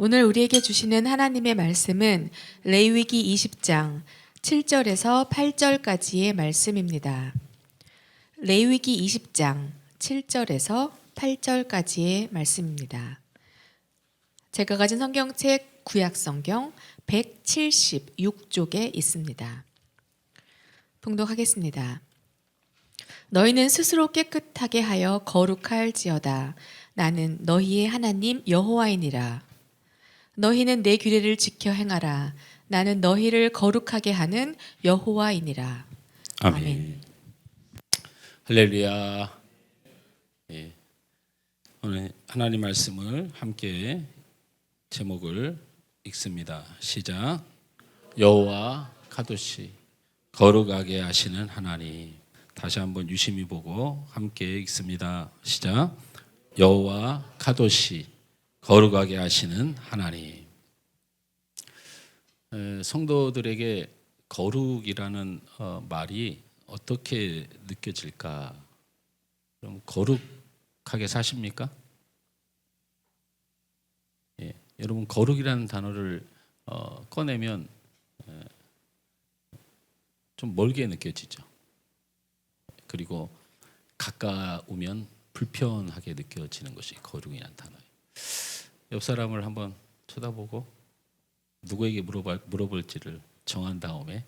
오늘 우리에게 주시는 하나님의 말씀은 레위기 20장 7절에서 8절까지의 말씀입니다. 레위기 20장 7절에서 8절까지의 말씀입니다. 제가 가진 성경책 구약성경 176쪽에 있습니다. 봉독하겠습니다. 너희는 스스로 깨끗하게 하여 거룩할지어다. 나는 너희의 하나님 여호와이니라. 너희는 내 규례를 지켜 행하라. 나는 너희를 거룩하게 하는 여호와이니라. 아멘. 할렐루야. 예. 오늘 하나님 말씀을 함께 제목을 읽습니다. 시작. 여호와 카도시 거룩하게 하시는 하나님. 다시 한번 유심히 보고 함께 읽습니다. 시작. 여호와 카도시 거룩하게 하시는 하나님. 성도들에게 거룩이라는 말이 어떻게 느껴질까? 그럼 거룩하게 사십니까? 예, 여러분 거룩이라는 단어를 꺼내면 좀 멀게 느껴지죠. 그리고 가까우면 불편하게 느껴지는 것이 거룩이라는 단어예요. 옆 사람을 한번 쳐다보고 누구에게 물어볼지를 정한 다음에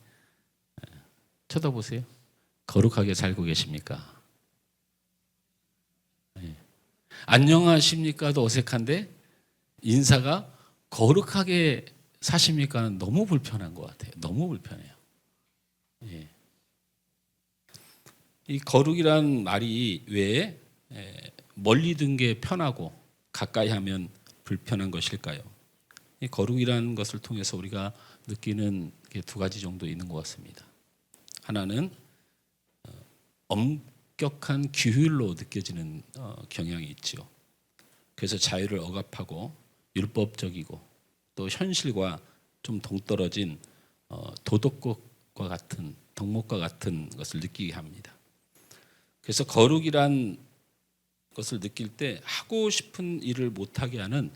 쳐다보세요. 거룩하게 살고 계십니까? 네. 안녕하십니까도 어색한데 인사가 거룩하게 사십니까는 너무 불편한 것 같아요. 너무 불편해요. 네. 이 거룩이란 말이 왜 멀리 둔 게 편하고 가까이 하면 불편한 것일까요? 이 거룩이라는 것을 통해서 우리가 느끼는 게 두 가지 정도 있는 것 같습니다. 하나는 엄격한 규율로 느껴지는 경향이 있죠. 그래서 자유를 억압하고 율법적이고 또 현실과 좀 동떨어진 도덕과 같은 덕목과 같은 것을 느끼게 합니다. 그래서 거룩이란 것을 느낄 때 하고 싶은 일을 못하게 하는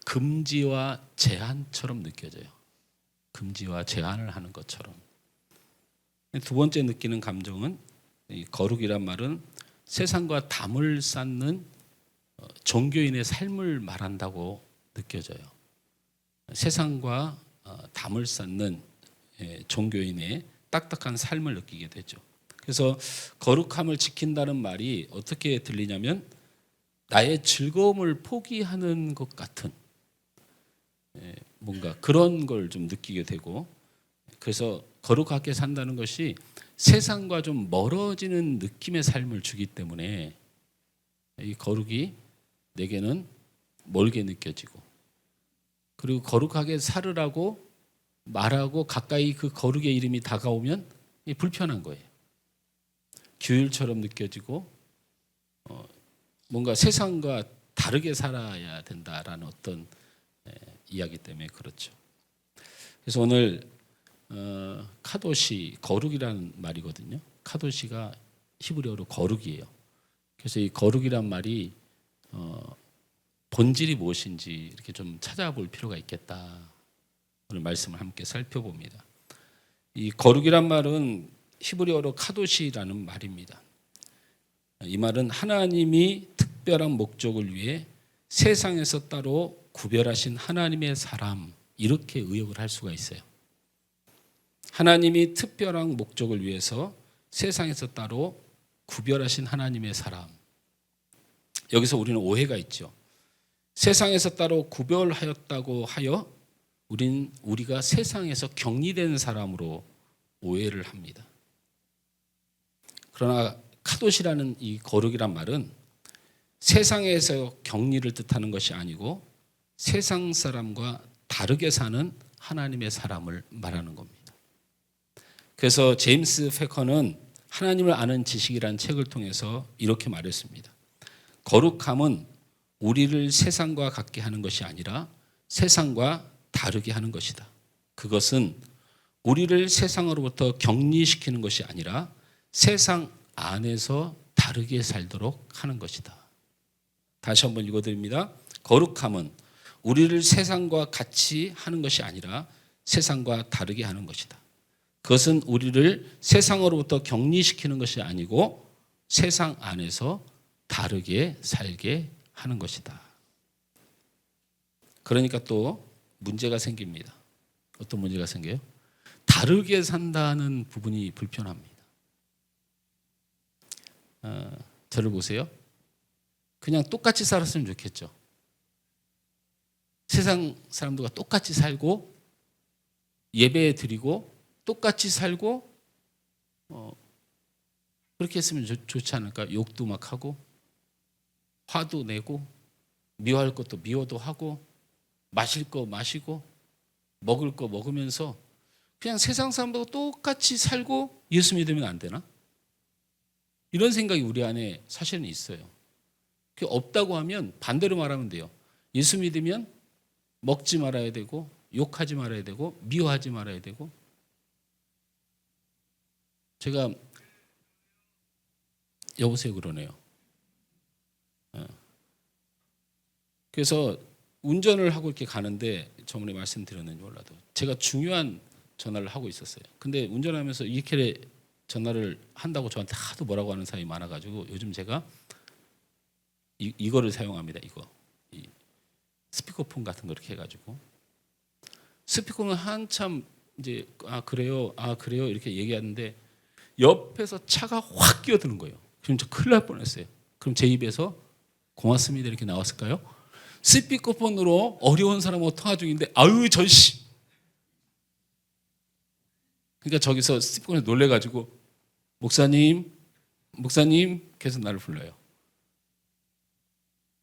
금지와 제한처럼 느껴져요. 금지와 제한을 하는 것처럼. 두 번째 느끼는 감정은 이 거룩이란 말은 세상과 담을 쌓는 종교인의 삶을 말한다고 느껴져요. 세상과 담을 쌓는 종교인의 딱딱한 삶을 느끼게 되죠. 그래서 거룩함을 지킨다는 말이 어떻게 들리냐면 나의 즐거움을 포기하는 것 같은 뭔가 그런 걸 좀 느끼게 되고, 그래서 거룩하게 산다는 것이 세상과 좀 멀어지는 느낌의 삶을 주기 때문에 이 거룩이 내게는 멀게 느껴지고, 그리고 거룩하게 살으라고 말하고 가까이 그 거룩의 이름이 다가오면 불편한 거예요. 규율처럼 느껴지고 뭔가 세상과 다르게 살아야 된다라는 어떤 이야기 때문에 그렇죠. 그래서 오늘 카도시 거룩이라는 말이거든요. 카도시가 히브리어로 거룩이에요. 그래서 이 거룩이란 말이 본질이 무엇인지 이렇게 좀 찾아볼 필요가 있겠다. 오늘 말씀을 함께 살펴봅니다. 이 거룩이란 말은 히브리어로 카도시라는 말입니다. 이 말은 하나님이 특별한 목적을 위해 세상에서 따로 구별하신 하나님의 사람, 이렇게 의역을 할 수가 있어요. 하나님이 특별한 목적을 위해서 세상에서 따로 구별하신 하나님의 사람. 여기서 우리는 오해가 있죠. 세상에서 따로 구별하였다고 하여 우리가 세상에서 격리된 사람으로 오해를 합니다. 그러나 카도시라는 이 거룩이란 말은 세상에서 격리를 뜻하는 것이 아니고 세상 사람과 다르게 사는 하나님의 사람을 말하는 겁니다. 그래서 제임스 패커는 하나님을 아는 지식이라는 책을 통해서 이렇게 말했습니다. 거룩함은 우리를 세상과 같게 하는 것이 아니라 세상과 다르게 하는 것이다. 그것은 우리를 세상으로부터 격리시키는 것이 아니라 세상 안에서 다르게 살도록 하는 것이다. 다시 한번 읽어드립니다. 거룩함은 우리를 세상과 같이 하는 것이 아니라 세상과 다르게 하는 것이다. 그것은 우리를 세상으로부터 격리시키는 것이 아니고 세상 안에서 다르게 살게 하는 것이다. 그러니까 또 문제가 생깁니다. 어떤 문제가 생겨요? 다르게 산다는 부분이 불편합니다. 저를 보세요. 그냥 똑같이 살았으면 좋겠죠. 세상 사람들과 똑같이 살고 예배 드리고 똑같이 살고 그렇게 했으면 좋지 않을까? 욕도 막 하고 화도 내고 미워할 것도 미워도 하고 마실 거 마시고 먹을 거 먹으면서 그냥 세상 사람들과 똑같이 살고 예수 믿으면 안 되나? 이런 생각이 우리 안에 사실은 있어요. 그게 없다고 하면 반대로 말하면 돼요. 예수 믿으면 먹지 말아야 되고 욕하지 말아야 되고 미워하지 말아야 되고. 제가 여보세요 그러네요. 그래서 운전을 하고 이렇게 가는데 저번에 말씀드렸는지 몰라도 제가 중요한 전화를 하고 있었어요. 근데 운전하면서 이렇게 전화를 한다고 저한테 하도 뭐라고 하는 사람이 많아가지고 요즘 제가 이거를 사용합니다. 이 스피커폰 같은 거 이렇게 해가지고 스피커는 한참 이제 그래요 이렇게 얘기하는데 옆에서 차가 확 끼어드는 거예요. 그럼 저 큰일 날 뻔했어요. 그럼 제 입에서 고맙습니다 이렇게 나왔을까요? 스피커폰으로 어려운 사람하고 통화 중인데 아유 전씨. 그러니까 저기서 스피커폰에 놀래가지고 목사님 계속 나를 불러요.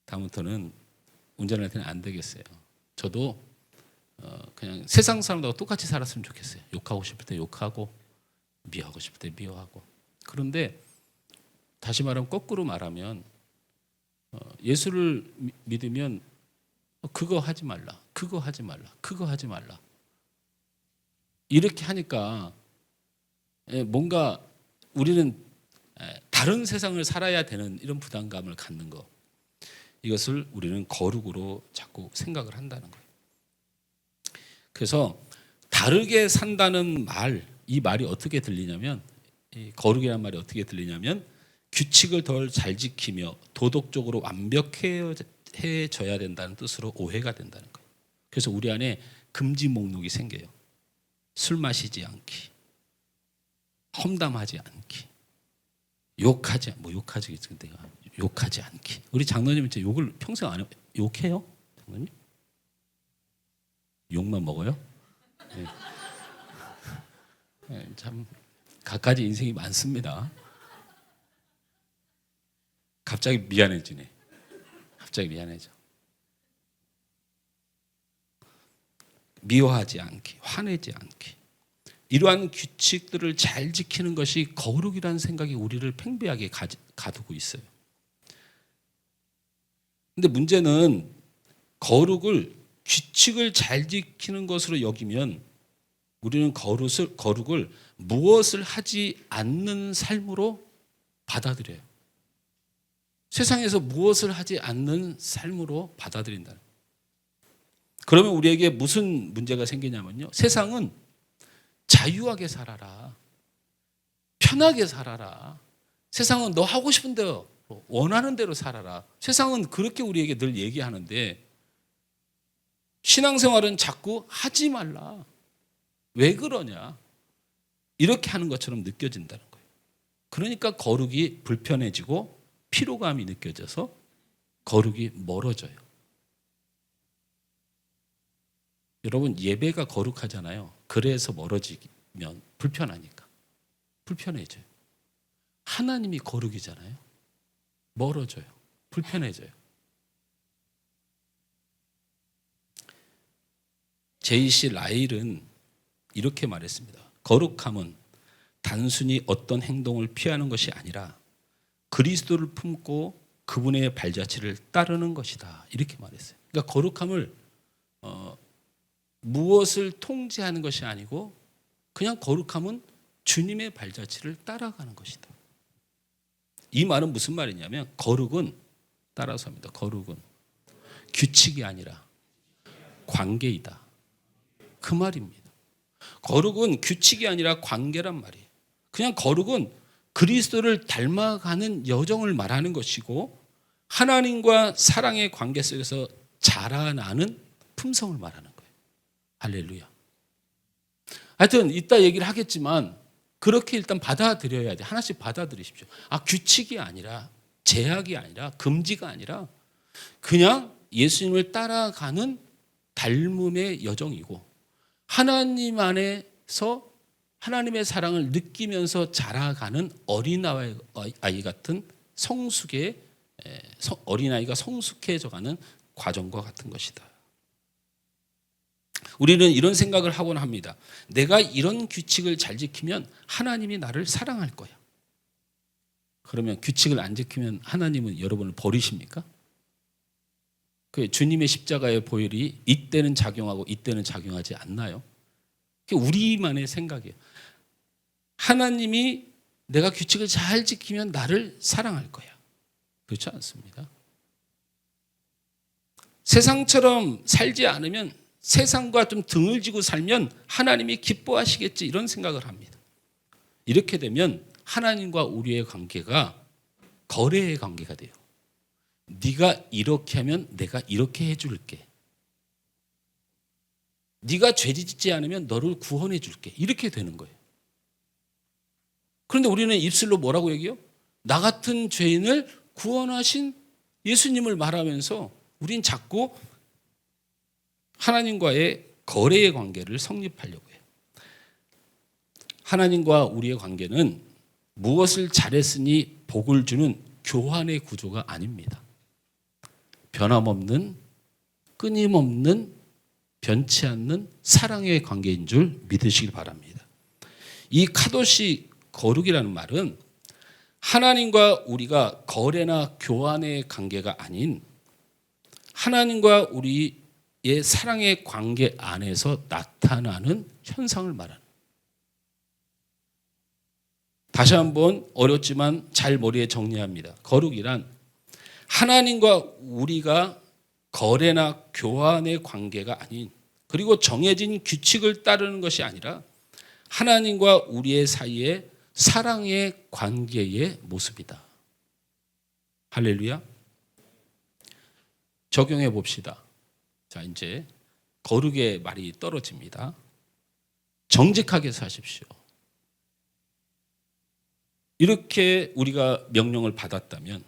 다음부터는 운전할 때는 안 되겠어요. 저도 그냥 세상 사람들하고 똑같이 살았으면 좋겠어요. 욕하고 싶을 때 욕하고 미워하고 싶을 때 미워하고. 그런데 다시 말하면 거꾸로 말하면 예수를 믿으면 그거 하지 말라, 그거 하지 말라, 그거 하지 말라. 이렇게 하니까 뭔가 우리는 다른 세상을 살아야 되는 이런 부담감을 갖는 거. 이것을 우리는 거룩으로 자꾸 생각을 한다는 거예요. 그래서 다르게 산다는 말, 이 말이 어떻게 들리냐면 이 거룩이라는 말이 어떻게 들리냐면 규칙을 덜 잘 지키며 도덕적으로 완벽해져야 된다는 뜻으로 오해가 된다는 거예요. 그래서 우리 안에 금지 목록이 생겨요. 술 마시지 않기, 험담하지 않기, 욕하지 않기. 우리 장로님은 진짜 욕을 평생 안 해요. 욕해요? 장로님? 욕만 먹어요? 네. 네, 참 갖가지 인생이 많습니다. 갑자기 미안해지네. 갑자기 미안해져. 미워하지 않기, 화내지 않기. 이러한 규칙들을 잘 지키는 것이 거룩이라는 생각이 우리를 팽배하게 가두고 있어요. 근데 문제는 거룩을 규칙을 잘 지키는 것으로 여기면 우리는 거룩을 무엇을 하지 않는 삶으로 받아들여요. 세상에서 무엇을 하지 않는 삶으로 받아들인다. 그러면 우리에게 무슨 문제가 생기냐면요. 세상은 자유하게 살아라. 편하게 살아라. 세상은 너 하고 싶은 대로 원하는 대로 살아라. 세상은 그렇게 우리에게 늘 얘기하는데 신앙생활은 자꾸 하지 말라. 왜 그러냐? 이렇게 하는 것처럼 느껴진다는 거예요. 그러니까 거룩이 불편해지고 피로감이 느껴져서 거룩이 멀어져요. 여러분 예배가 거룩하잖아요. 그래서 멀어지면 불편하니까. 불편해져요. 하나님이 거룩이잖아요. 멀어져요. 불편해져요. 제이씨 라일은 이렇게 말했습니다. 거룩함은 단순히 어떤 행동을 피하는 것이 아니라 그리스도를 품고 그분의 발자취를 따르는 것이다. 이렇게 말했어요. 그러니까 거룩함을 무엇을 통제하는 것이 아니고 그냥 거룩함은 주님의 발자취를 따라가는 것이다. 이 말은 무슨 말이냐면 거룩은 따라서입니다. 거룩은 규칙이 아니라 관계이다. 그 말입니다. 거룩은 규칙이 아니라 관계란 말이에요. 그냥 거룩은 그리스도를 닮아가는 여정을 말하는 것이고 하나님과 사랑의 관계 속에서 자라나는 품성을 말하는 거예요. 할렐루야. 하여튼 이따 얘기를 하겠지만 그렇게 일단 받아들여야 돼. 하나씩 받아들이십시오. 규칙이 아니라 제약이 아니라 금지가 아니라 그냥 예수님을 따라가는 닮음의 여정이고 하나님 안에서 하나님의 사랑을 느끼면서 자라가는 어린아이 같은 성숙의 어린아이가 성숙해져가는 과정과 같은 것이다. 우리는 이런 생각을 하곤 합니다. 내가 이런 규칙을 잘 지키면 하나님이 나를 사랑할 거야. 그러면 규칙을 안 지키면 하나님은 여러분을 버리십니까? 그 주님의 십자가의 보혈이 이때는 작용하고 이때는 작용하지 않나요? 그게 우리만의 생각이에요. 하나님이 내가 규칙을 잘 지키면 나를 사랑할 거야. 그렇지 않습니다. 세상처럼 살지 않으면 세상과 좀 등을 지고 살면 하나님이 기뻐하시겠지 이런 생각을 합니다. 이렇게 되면 하나님과 우리의 관계가 거래의 관계가 돼요. 네가 이렇게 하면 내가 이렇게 해줄게. 네가 죄 짓지 않으면 너를 구원해 줄게. 이렇게 되는 거예요. 그런데 우리는 입술로 뭐라고 얘기해요? 나 같은 죄인을 구원하신 예수님을 말하면서 우린 자꾸 하나님과의 거래의 관계를 성립하려고 해요. 하나님과 우리의 관계는 무엇을 잘했으니 복을 주는 교환의 구조가 아닙니다. 변함없는, 끊임없는, 변치 않는 사랑의 관계인 줄 믿으시길 바랍니다. 이 카도시 거룩이라는 말은 하나님과 우리가 거래나 교환의 관계가 아닌 하나님과 우리의 사랑의 관계 안에서 나타나는 현상을 말하는. 다시 한번 어렵지만 잘 머리에 정리합니다. 거룩이란 하나님과 우리가 거래나 교환의 관계가 아닌 그리고 정해진 규칙을 따르는 것이 아니라 하나님과 우리의 사이에 사랑의 관계의 모습이다. 할렐루야. 적용해 봅시다. 자, 이제 거룩의 말이 떨어집니다. 정직하게 사십시오. 이렇게 우리가 명령을 받았다면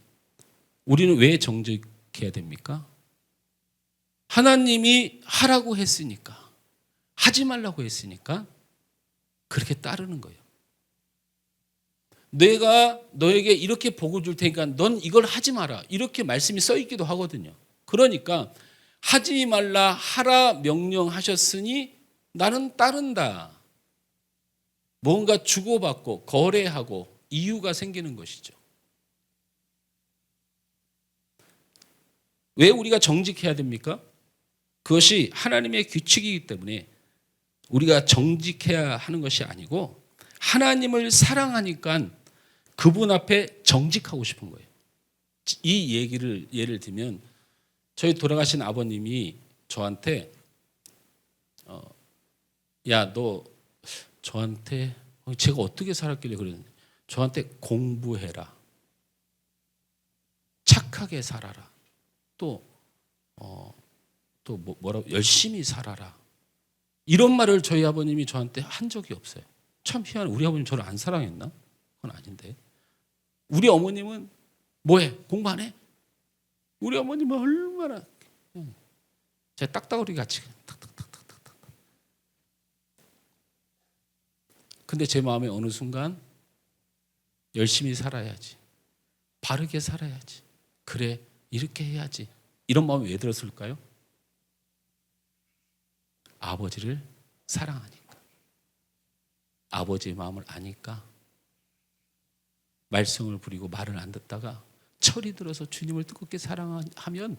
우리는 왜 정직해야 됩니까? 하나님이 하라고 했으니까, 하지 말라고 했으니까 그렇게 따르는 거예요. 내가 너에게 이렇게 복을 줄 테니까 넌 이걸 하지 마라. 이렇게 말씀이 써 있기도 하거든요. 그러니까 하지 말라 하라 명령하셨으니 나는 따른다. 뭔가 주고받고 거래하고 이유가 생기는 것이죠. 왜 우리가 정직해야 됩니까? 그것이 하나님의 규칙이기 때문에 우리가 정직해야 하는 것이 아니고 하나님을 사랑하니까 그분 앞에 정직하고 싶은 거예요. 이 얘기를 예를 들면 저희 돌아가신 아버님이 저한테 야, 너 저한테 제가 어떻게 살았길래 그랬는데 저한테 공부해라. 착하게 살아라. 또 뭐라고 열심히 살아라. 이런 말을 저희 아버님이 저한테 한 적이 없어요. 참 희한해. 우리 아버님 저를 안 사랑했나? 그건 아닌데. 우리 어머님은 뭐해? 공부 안 해? 우리 어머님은 얼마나 제 딱따구리 같이 탁탁탁탁탁탁. 근데 제 마음에 어느 순간 열심히 살아야지. 바르게 살아야지. 그래, 이렇게 해야지. 이런 마음이 왜 들었을까요? 아버지를 사랑하니까. 아버지의 마음을 아니까. 말썽을 부리고 말을 안 듣다가 철이 들어서 주님을 뜨겁게 사랑하면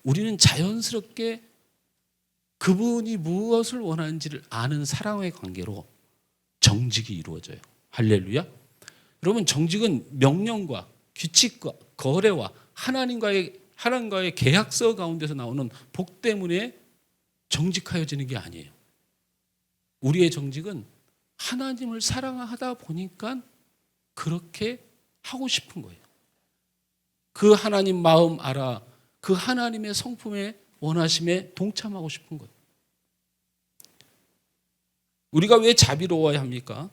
우리는 자연스럽게 그분이 무엇을 원하는지를 아는 사랑의 관계로 정직이 이루어져요. 할렐루야. 여러분, 정직은 명령과 규칙과 거래와 하나님과의 계약서 가운데서 나오는 복 때문에 정직하여지는 게 아니에요. 우리의 정직은 하나님을 사랑하다 보니까 그렇게 하고 싶은 거예요. 그 하나님 마음 알아, 그 하나님의 성품의 원하심에 동참하고 싶은 거예요. 우리가 왜 자비로워야 합니까?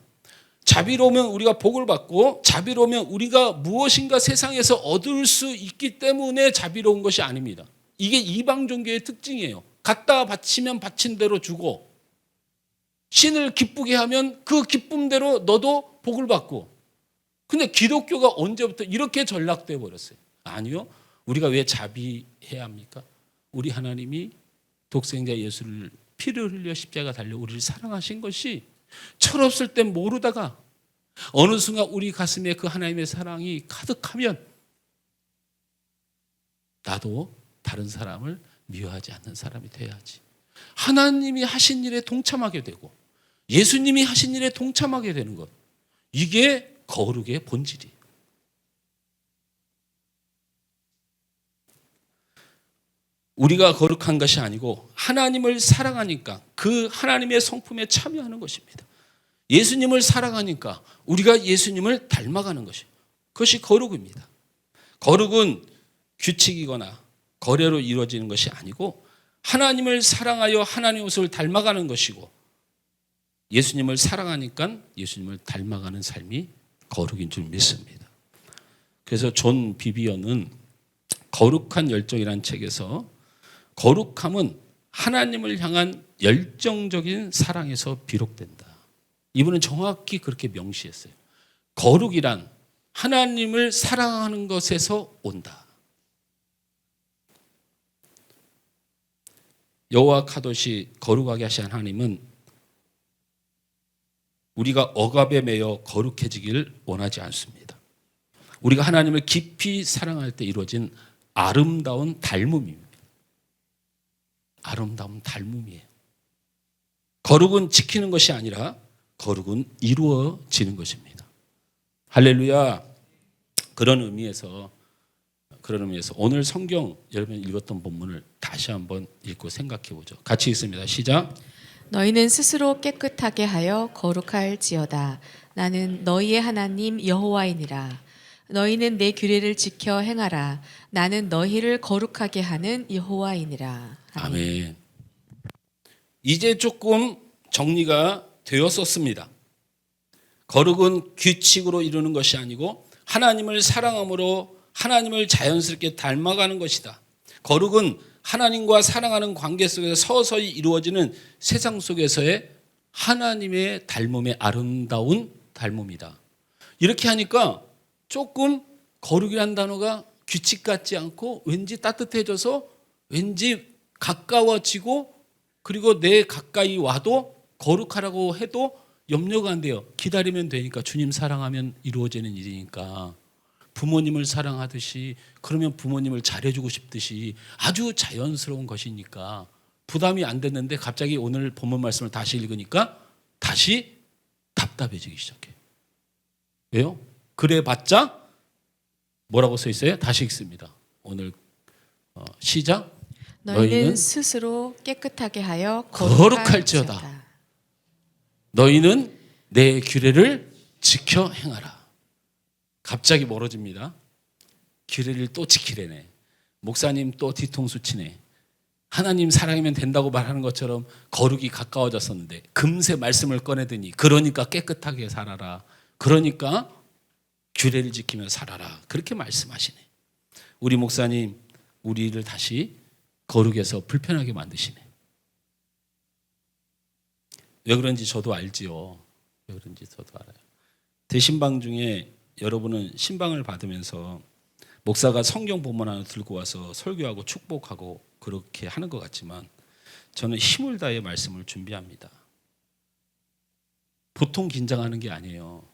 자비로우면 우리가 복을 받고, 자비로우면 우리가 무엇인가 세상에서 얻을 수 있기 때문에 자비로운 것이 아닙니다. 이게 이방 종교의 특징이에요. 갖다 바치면 바친 대로 주고, 신을 기쁘게 하면 그 기쁨대로 너도 복을 받고. 근데 기독교가 언제부터 이렇게 전락돼 버렸어요? 아니요. 우리가 왜 자비해야 합니까? 우리 하나님이 독생자 예수를 피를 흘려 십자가 달려 우리를 사랑하신 것이 철없을 땐 모르다가 어느 순간 우리 가슴에 그 하나님의 사랑이 가득하면 나도 다른 사람을 미워하지 않는 사람이 돼야지. 하나님이 하신 일에 동참하게 되고 예수님이 하신 일에 동참하게 되는 것, 이게 거룩의 본질이에요. 우리가 거룩한 것이 아니고 하나님을 사랑하니까 그 하나님의 성품에 참여하는 것입니다. 예수님을 사랑하니까 우리가 예수님을 닮아가는 것이에요. 그것이 거룩입니다. 거룩은 규칙이거나 거래로 이루어지는 것이 아니고 하나님을 사랑하여 하나님의 모습을 닮아가는 것이고, 예수님을 사랑하니까 예수님을 닮아가는 삶이 거룩인 줄 믿습니다. 그래서 존 비비언은 거룩한 열정이라는 책에서 거룩함은 하나님을 향한 열정적인 사랑에서 비롯된다. 이분은 정확히 그렇게 명시했어요. 거룩이란 하나님을 사랑하는 것에서 온다. 여호와 카도시 거룩하게 하신 하나님은 우리가 억압에 매여 거룩해지길 원하지 않습니다. 우리가 하나님을 깊이 사랑할 때 이루어진 아름다운 닮음입니다. 아름다운 닮음이에요. 거룩은 지키는 것이 아니라 거룩은 이루어지는 것입니다. 할렐루야. 그런 의미에서 오늘 성경 여러분 읽었던 본문을 다시 한번 읽고 생각해 보죠. 같이 읽습니다. 시작. 너희는 스스로 깨끗하게 하여 거룩할지어다. 나는 너희의 하나님 여호와이니라. 너희는 내 규례를 지켜 행하라. 나는 너희를 거룩하게 하는 여호와이니라. 아멘. 이제 조금 정리가 되었었습니다. 거룩은 규칙으로 이루는 것이 아니고 하나님을 사랑함으로 하나님을 자연스럽게 닮아가는 것이다. 거룩은 하나님과 사랑하는 관계 속에서 서서히 이루어지는 세상 속에서의 하나님의 닮음의 아름다운 닮음이다. 이렇게 하니까 조금 거룩이라는 단어가 규칙 같지 않고 왠지 따뜻해져서 왠지 가까워지고, 그리고 내 가까이 와도 거룩하라고 해도 염려가 안 돼요. 기다리면 되니까, 주님 사랑하면 이루어지는 일이니까. 부모님을 사랑하듯이, 그러면 부모님을 잘해주고 싶듯이 아주 자연스러운 것이니까 부담이 안 됐는데 갑자기 오늘 본문 말씀을 다시 읽으니까 다시 답답해지기 시작해요. 왜요? 그래봤자 뭐라고 써 있어요? 다시 읽습니다. 오늘 시작. 너희는 스스로 깨끗하게 하여 거룩할지어다. 너희는 내 규례를 지켜 행하라. 갑자기 멀어집니다. 규례를 또 지키래네. 목사님 또 뒤통수 치네. 하나님 사랑이면 된다고 말하는 것처럼 거룩이 가까워졌었는데 금세 말씀을 꺼내더니 그러니까 깨끗하게 살아라. 그러니까 규례를 지키며 살아라. 그렇게 말씀하시네. 우리 목사님 우리를 다시 거룩에서 불편하게 만드시네. 왜 그런지 저도 알지요. 왜 그런지 저도 알아요. 대신방 중에 여러분은 신방을 받으면서 목사가 성경 본문 하나 들고 와서 설교하고 축복하고 그렇게 하는 것 같지만 저는 힘을 다해 말씀을 준비합니다. 보통 긴장하는 게 아니에요.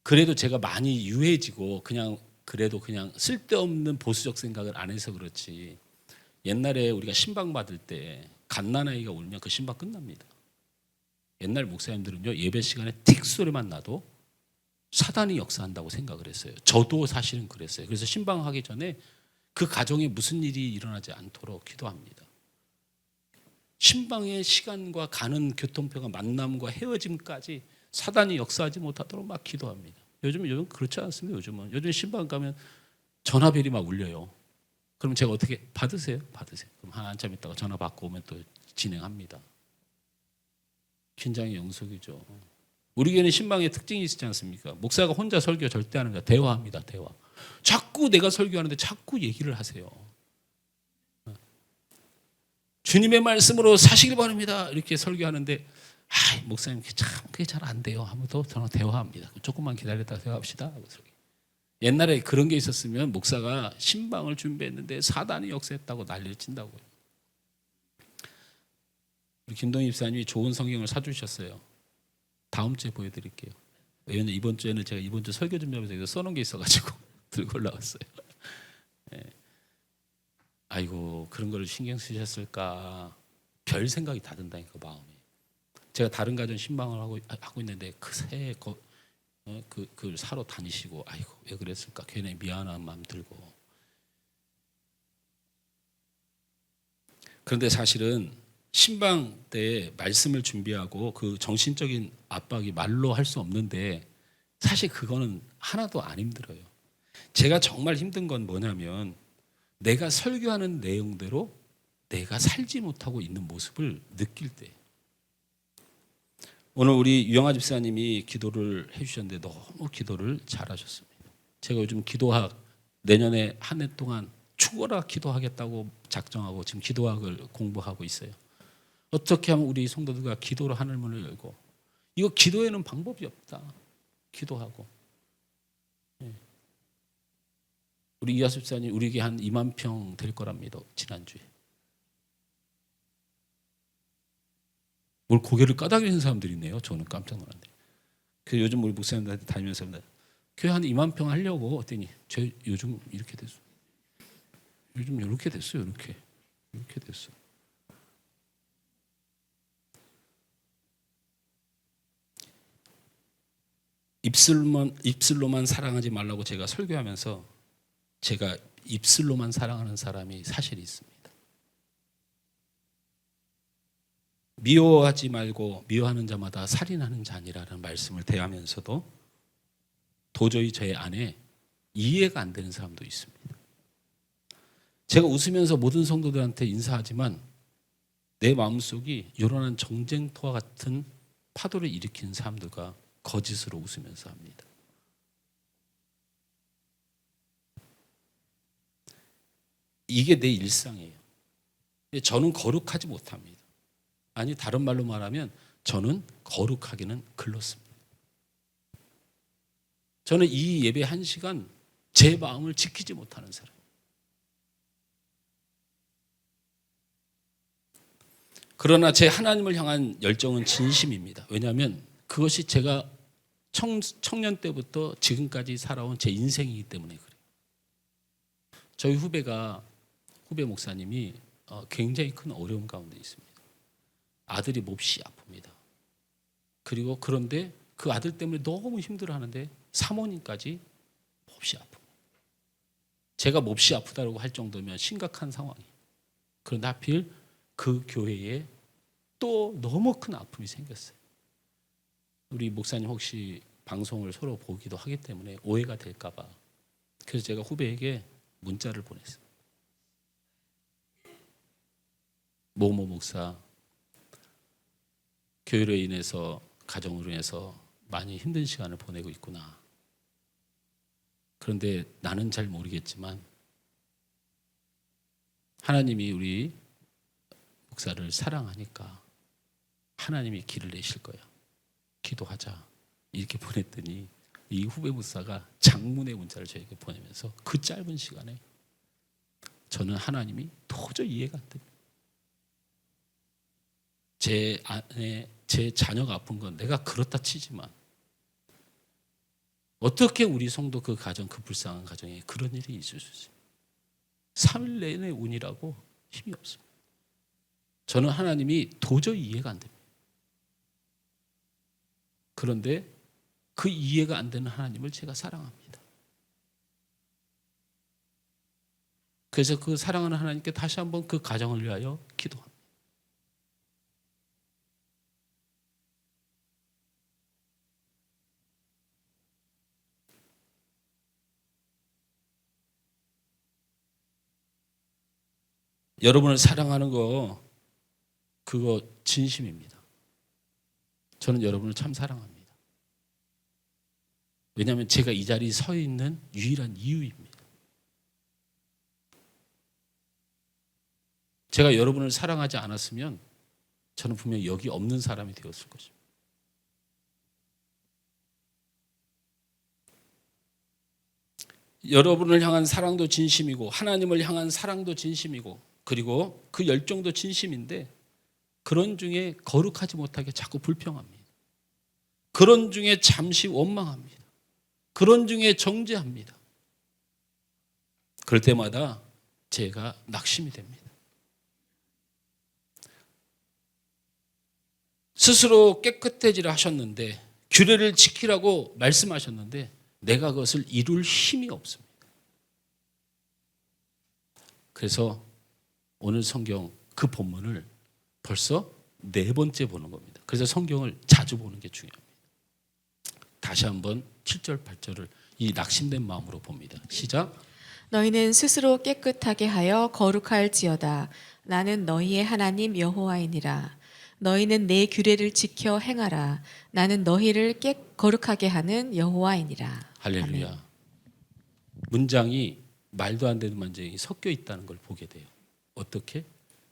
그래도 제가 많이 유해지고 그래도 그냥 쓸데없는 보수적 생각을 안 해서 그렇지, 옛날에 우리가 신방 받을 때 갓난아이가 울면 그 신방 끝납니다. 옛날 목사님들은요, 예배 시간에 틱 소리만 나도 사단이 역사한다고 생각을 했어요. 저도 사실은 그랬어요. 그래서 신방하기 전에 그 가정에 무슨 일이 일어나지 않도록 기도합니다. 신방의 시간과 가는 교통편과 만남과 헤어짐까지 사단이 역사하지 못하도록 막 기도합니다. 요즘 그렇지 않습니다. 요즘 신방 가면 전화벨이 막 울려요. 그럼 제가 어떻게 받으세요? 그럼 한참 있다가 전화 받고 오면 또 진행합니다. 긴장의 영속이죠. 우리 교회는 신방의 특징이 있지 않습니까? 목사가 혼자 설교 절대 안 합니다. 대화합니다. 대화. 자꾸 내가 설교하는데 자꾸 얘기를 하세요. 주님의 말씀으로 사시길 바랍니다. 이렇게 설교하는데 목사님 참 그게 잘 안 돼요. 하면서 저는 대화합니다. 조금만 기다렸다가 대화합시다. 옛날에 그런 게 있었으면 목사가 신방을 준비했는데 사단이 역사했다고 난리를 친다고요. 우리 김동희 집사님이 좋은 성경을 사주셨어요. 다음 주에 보여드릴게요. 왜냐면 이번 주에는 제가 이번 주 설교 준비하면서 여기서 써놓은 게 있어가지고 들고 올라왔어요. 네. 아이고 그런 걸 신경 쓰셨을까. 별 생각이 다 든다니까 마음에. 제가 다른 가정 신방을 하고 있는데 그 새해 그 사러 다니시고 아이고 왜 그랬을까 괜히 미안한 마음 들고. 그런데 사실은 신방 때 말씀을 준비하고 그 정신적인 압박이 말로 할 수 없는데 사실 그거는 하나도 안 힘들어요. 제가 정말 힘든 건 뭐냐면 내가 설교하는 내용대로 내가 살지 못하고 있는 모습을 느낄 때. 오늘 우리 유영아 집사님이 기도를 해주셨는데 너무 기도를 잘하셨습니다. 제가 요즘 기도학 내년에 한 해 동안 죽어라 기도하겠다고 작정하고 지금 기도학을 공부하고 있어요. 어떻게 하면 우리 성도들과 기도로 하늘문을 열고 이거 기도에는 방법이 없다. 기도하고 우리 이하수 집사님 우리에게 한 2만 평 될 거랍니다. 지난주에. 뭘 고개를 까닥이는 사람들이 있네요. 저는 깜짝 놀랐네. 그래서 요즘 우리 목사님들한테 다니면서 교회 한 2만 평 하려고 했더니 저 요즘 이렇게 됐어. 요즘 이렇게 됐어요. 이렇게 됐어. 입술로만 사랑하지 말라고 제가 설교하면서 제가 입술로만 사랑하는 사람이 사실 있습니다. 미워하지 말고 미워하는 자마다 살인하는 자니라는 말씀을 대하면서도 도저히 제 안에 이해가 안 되는 사람도 있습니다. 제가 웃으면서 모든 성도들한테 인사하지만 내 마음속이 요란한 정쟁터와 같은 파도를 일으키는 사람들과 거짓으로 웃으면서 합니다. 이게 내 일상이에요. 저는 거룩하지 못합니다. 아니 다른 말로 말하면 저는 거룩하기는 글렀습니다. 저는 이 예배 1시간 제 마음을 지키지 못하는 사람. 그러나 제 하나님을 향한 열정은 진심입니다. 왜냐하면 그것이 제가 청년 때부터 지금까지 살아온 제 인생이기 때문에 그래요. 저희 후배 목사님이 굉장히 큰 어려움 가운데 있습니다. 아들이 몹시 아픕니다. 그리고 그런데 그 아들 때문에 너무 힘들어하는데 사모님까지 몹시 아픕니다. 제가 몹시 아프다고 할 정도면 심각한 상황이에요. 그런데 하필 그 교회에 또 너무 큰 아픔이 생겼어요. 우리 목사님 혹시 방송을 서로 보기도 하기 때문에 오해가 될까 봐. 그래서 제가 후배에게 문자를 보냈어요. 모모 목사, 교회로 인해서 가정으로 인해서 많이 힘든 시간을 보내고 있구나. 그런데 나는 잘 모르겠지만 하나님이 우리 목사를 사랑하니까 하나님이 길을 내실 거야. 기도하자. 이렇게 보냈더니 이 후배 목사가 장문의 문자를 저에게 보내면서 그 짧은 시간에 저는 하나님이 도저히 이해가 안 됩니다. 제 안에 제 자녀가 아픈 건 내가 그렇다 치지만 어떻게 우리 성도 그 가정, 그 불쌍한 가정에 그런 일이 있을 수 있어요? 3일 내내 운이라고 힘이 없습니다. 저는 하나님이 도저히 이해가 안 됩니다. 그런데 그 이해가 안 되는 하나님을 제가 사랑합니다. 그래서 그 사랑하는 하나님께 다시 한번 그 가정을 위하여 기도합니다. 여러분을 사랑하는 거 그거 진심입니다. 저는 여러분을 참 사랑합니다. 왜냐하면 제가 이 자리에 서 있는 유일한 이유입니다. 제가 여러분을 사랑하지 않았으면 저는 분명히 여기 없는 사람이 되었을 것입니다. 여러분을 향한 사랑도 진심이고 하나님을 향한 사랑도 진심이고 그리고 그 열정도 진심인데 그런 중에 거룩하지 못하게 자꾸 불평합니다. 그런 중에 잠시 원망합니다. 그런 중에 정죄합니다. 그럴 때마다 제가 낙심이 됩니다. 스스로 깨끗해지라 하셨는데 규례를 지키라고 말씀하셨는데 내가 그것을 이룰 힘이 없습니다. 그래서 오늘 성경 그 본문을 벌써 4번째 보는 겁니다. 그래서 성경을 자주 보는 게 중요합니다. 다시 한번 7절 8절을 이 낙심된 마음으로 봅니다. 시작. 너희는 스스로 깨끗하게 하여 거룩할지어다. 나는 너희의 하나님 여호와이니라. 너희는 내 규례를 지켜 행하라. 나는 너희를 거룩하게 하는 여호와이니라. 할렐루야. 아멘. 문장이 말도 안 되는 문장이 섞여 있다는 걸 보게 돼요. 어떻게?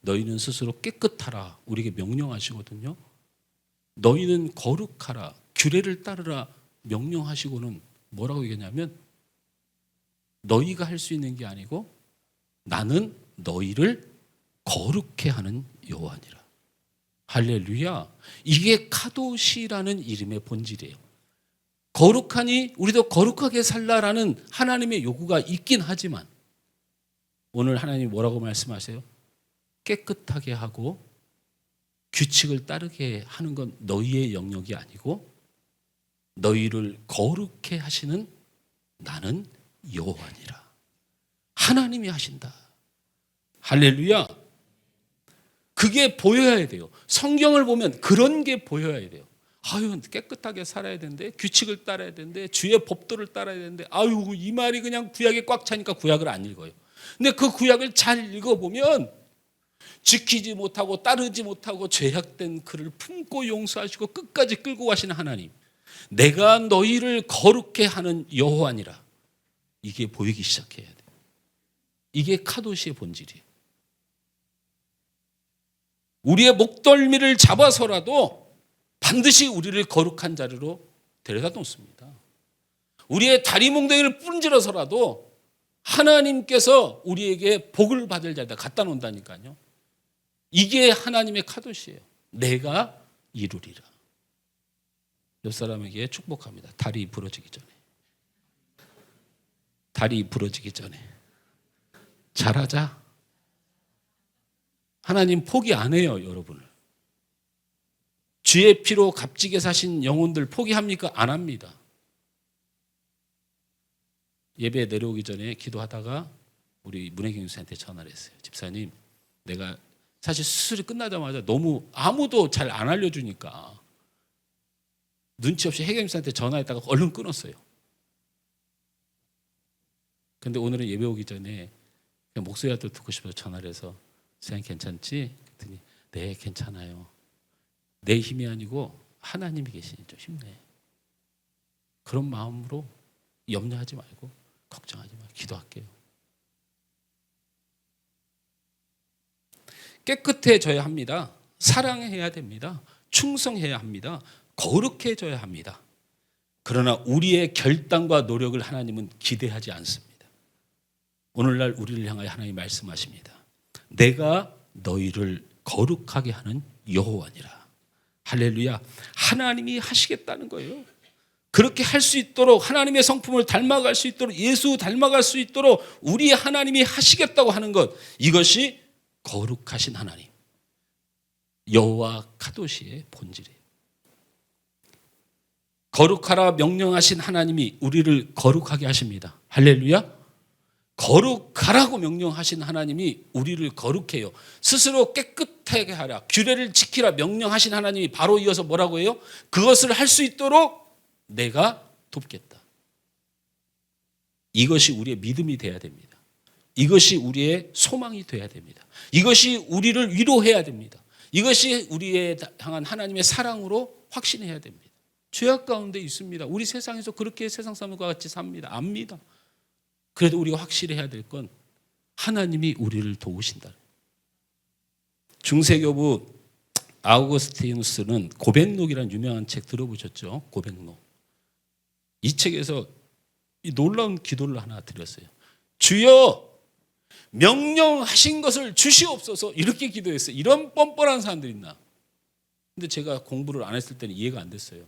너희는 스스로 깨끗하라. 우리에게 명령하시거든요. 너희는 거룩하라. 규례를 따르라. 명령하시고는 뭐라고 얘기하냐면 너희가 할 수 있는 게 아니고 나는 너희를 거룩해 하는 여호와니라. 할렐루야. 이게 카도시라는 이름의 본질이에요. 거룩하니 우리도 거룩하게 살라라는 하나님의 요구가 있긴 하지만 오늘 하나님이 뭐라고 말씀하세요? 깨끗하게 하고 규칙을 따르게 하는 건 너희의 영역이 아니고 너희를 거룩해 하시는 나는 여호와니라. 하나님이 하신다. 할렐루야. 그게 보여야 돼요. 성경을 보면 그런 게 보여야 돼요. 아유, 깨끗하게 살아야 되는데, 규칙을 따라야 되는데, 주의 법도를 따라야 되는데, 아유, 이 말이 그냥 구약에 꽉 차니까 구약을 안 읽어요. 근데 그 구약을 잘 읽어보면 지키지 못하고 따르지 못하고 죄악된 그를 품고 용서하시고 끝까지 끌고 가시는 하나님, 내가 너희를 거룩해 하는 여호와니라. 이게 보이기 시작해야 돼요. 이게 카도시의 본질이에요. 우리의 목덜미를 잡아서라도 반드시 우리를 거룩한 자리로 데려다 놓습니다. 우리의 다리 몽둥이를 분질러서라도 하나님께서 우리에게 복을 받을 자리다 갖다 놓는다니까요. 이게 하나님의 카도시예요. 내가 이루리라. 옆 사람에게 축복합니다. 다리 부러지기 전에. 다리 부러지기 전에. 잘하자. 하나님 포기 안 해요, 여러분을. 주의 피로 값지게 사신 영혼들 포기합니까? 안 합니다. 예배 내려오기 전에 기도하다가 우리 문혜경 집사한테 전화를 했어요. 집사님, 내가 사실 수술이 끝나자마자 너무 아무도 잘 안 알려주니까 눈치 없이 혜경 집사한테 전화했다가 얼른 끊었어요. 근데 오늘은 예배 오기 전에 그냥 목소리라도 듣고 싶어서 전화를 해서 선생님 괜찮지? 그랬더니 네, 괜찮아요. 내 힘이 아니고 하나님이 계시니까 힘내. 그런 마음으로 염려하지 말고 걱정하지 말고 기도할게요. 깨끗해져야 합니다. 사랑해야 됩니다. 충성해야 합니다. 거룩해져야 합니다. 그러나 우리의 결단과 노력을 하나님은 기대하지 않습니다. 오늘날 우리를 향하여 하나님이 말씀하십니다. 내가 너희를 거룩하게 하는 여호와니라. 할렐루야. 하나님이 하시겠다는 거예요. 그렇게 할 수 있도록 하나님의 성품을 닮아갈 수 있도록 예수 닮아갈 수 있도록 우리 하나님이 하시겠다고 하는 것, 이것이 거룩하신 하나님 여호와 카도시의 본질이에요. 거룩하라 명령하신 하나님이 우리를 거룩하게 하십니다. 할렐루야. 거룩하라고 명령하신 하나님이 우리를 거룩해요. 스스로 깨끗하게 하라, 규례를 지키라 명령하신 하나님이 바로 이어서 뭐라고 해요? 그것을 할 수 있도록 내가 돕겠다. 이것이 우리의 믿음이 돼야 됩니다. 이것이 우리의 소망이 돼야 됩니다. 이것이 우리를 위로해야 됩니다. 이것이 우리에 향한 하나님의 사랑으로 확신해야 됩니다. 죄악 가운데 있습니다. 우리 세상에서 그렇게 세상 사람과 같이 삽니다. 압니다. 그래도 우리가 확실해야 될 건 하나님이 우리를 도우신다. 중세교부 아우구스티누스는 고백록이라는 유명한 책 들어보셨죠? 고백록. 이 책에서 이 놀라운 기도를 하나 드렸어요. 주여 명령하신 것을 주시옵소서, 이렇게 기도했어요. 이런 뻔뻔한 사람들이 있나? 근데 제가 공부를 안 했을 때는 이해가 안 됐어요.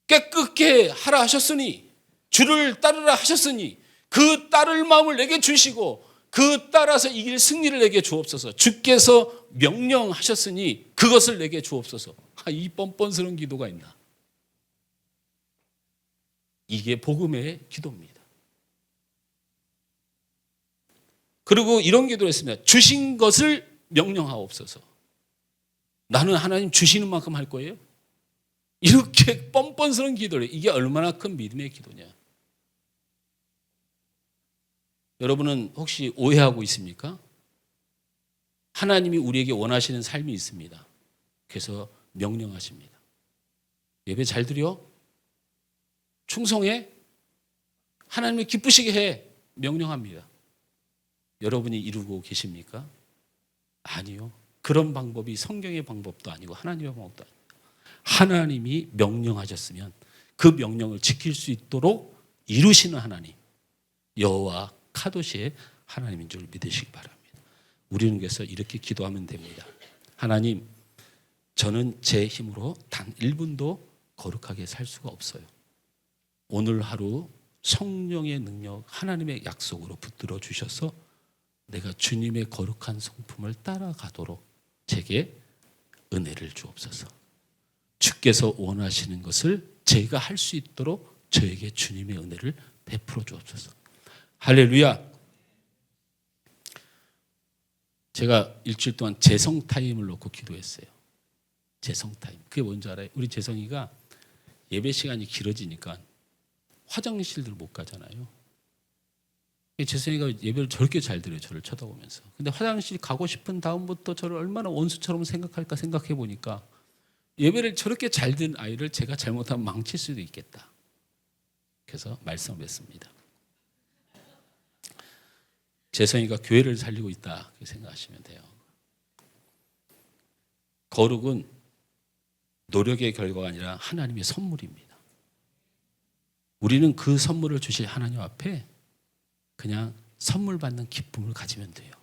깨끗게 하라 하셨으니, 주를 따르라 하셨으니 그 따를 마음을 내게 주시고 그 따라서 이길 승리를 내게 주옵소서. 주께서 명령하셨으니 그것을 내게 주옵소서. 이 뻔뻔스러운 기도가 있나? 이게 복음의 기도입니다. 그리고 이런 기도를 했습니다. 주신 것을 명령하옵소서. 나는 하나님 주시는 만큼 할 거예요. 이렇게 뻔뻔스러운 기도를, 이게 얼마나 큰 믿음의 기도냐. 여러분은 혹시 오해하고 있습니까? 하나님이 우리에게 원하시는 삶이 있습니다. 그래서 명령하십니다. 예배 잘 드려? 충성해? 하나님을 기쁘시게 해? 명령합니다. 여러분이 이루고 계십니까? 아니요. 그런 방법이 성경의 방법도 아니고 하나님의 방법도 아니고, 하나님이 명령하셨으면 그 명령을 지킬 수 있도록 이루시는 하나님, 여호와 카도시의 하나님인 줄 믿으시기 바랍니다. 우리는 그래서 이렇게 기도하면 됩니다. 하나님, 저는 제 힘으로 단 1분도 거룩하게 살 수가 없어요. 오늘 하루 성령의 능력, 하나님의 약속으로 붙들어 주셔서 내가 주님의 거룩한 성품을 따라가도록 제게 은혜를 주옵소서. 주께서 원하시는 것을 제가 할 수 있도록 저에게 주님의 은혜를 베풀어 주옵소서. 할렐루야. 제가 일주일 동안 재성 타임을 놓고 기도했어요. 재성 타임. 그게 뭔지 알아요? 우리 재성이가 예배 시간이 길어지니까 화장실들 못 가잖아요. 재성이가 예배를 저렇게 잘 드려요. 저를 쳐다보면서. 근데 화장실 가고 싶은 다음부터 저를 얼마나 원수처럼 생각할까 생각해 보니까 예배를 저렇게 잘 든 아이를 제가 잘못하면 망칠 수도 있겠다. 그래서 말씀을 맺습니다. 재성이가 교회를 살리고 있다, 그렇게 생각하시면 돼요. 거룩은 노력의 결과가 아니라 하나님의 선물입니다. 우리는 그 선물을 주실 하나님 앞에 그냥 선물 받는 기쁨을 가지면 돼요.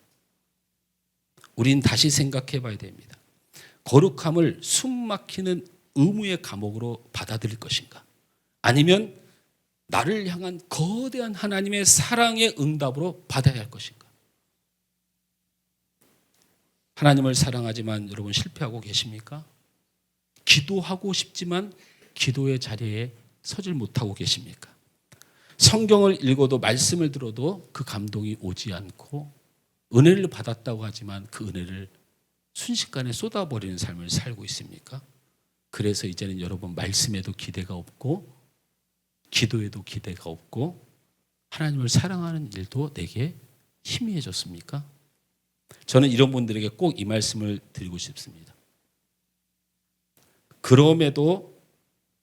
우린 다시 생각해 봐야 됩니다. 거룩함을 숨막히는 의무의 감옥으로 받아들일 것인가? 아니면 나를 향한 거대한 하나님의 사랑의 응답으로 받아야 할 것인가? 하나님을 사랑하지만 여러분 실패하고 계십니까? 기도하고 싶지만 기도의 자리에 서질 못하고 계십니까? 성경을 읽어도 말씀을 들어도 그 감동이 오지 않고 은혜를 받았다고 하지만 그 은혜를 순식간에 쏟아버리는 삶을 살고 있습니까? 그래서 이제는 여러분 말씀에도 기대가 없고 기도에도 기대가 없고 하나님을 사랑하는 일도 내게 희미해졌습니까? 저는 이런 분들에게 꼭 이 말씀을 드리고 싶습니다. 그럼에도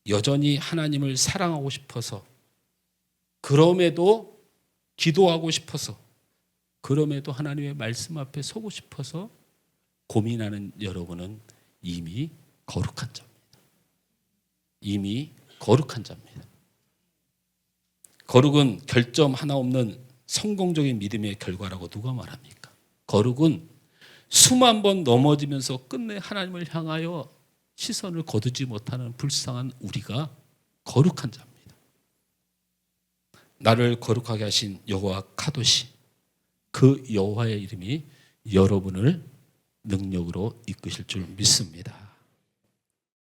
여전히 하나님을 사랑하고 싶어서, 그럼에도 기도하고 싶어서, 그럼에도 하나님의 말씀 앞에 서고 싶어서 고민하는 여러분은 이미 거룩한 자입니다. 이미 거룩한 자입니다. 거룩은 결점 하나 없는 성공적인 믿음의 결과라고 누가 말합니까? 거룩은 수만 번 넘어지면서 끝내 하나님을 향하여 시선을 거두지 못하는 불쌍한 우리가 거룩한 자입니다. 나를 거룩하게 하신 여호와 카도시, 그 여호와의 이름이 여러분을 능력으로 이끄실 줄 믿습니다.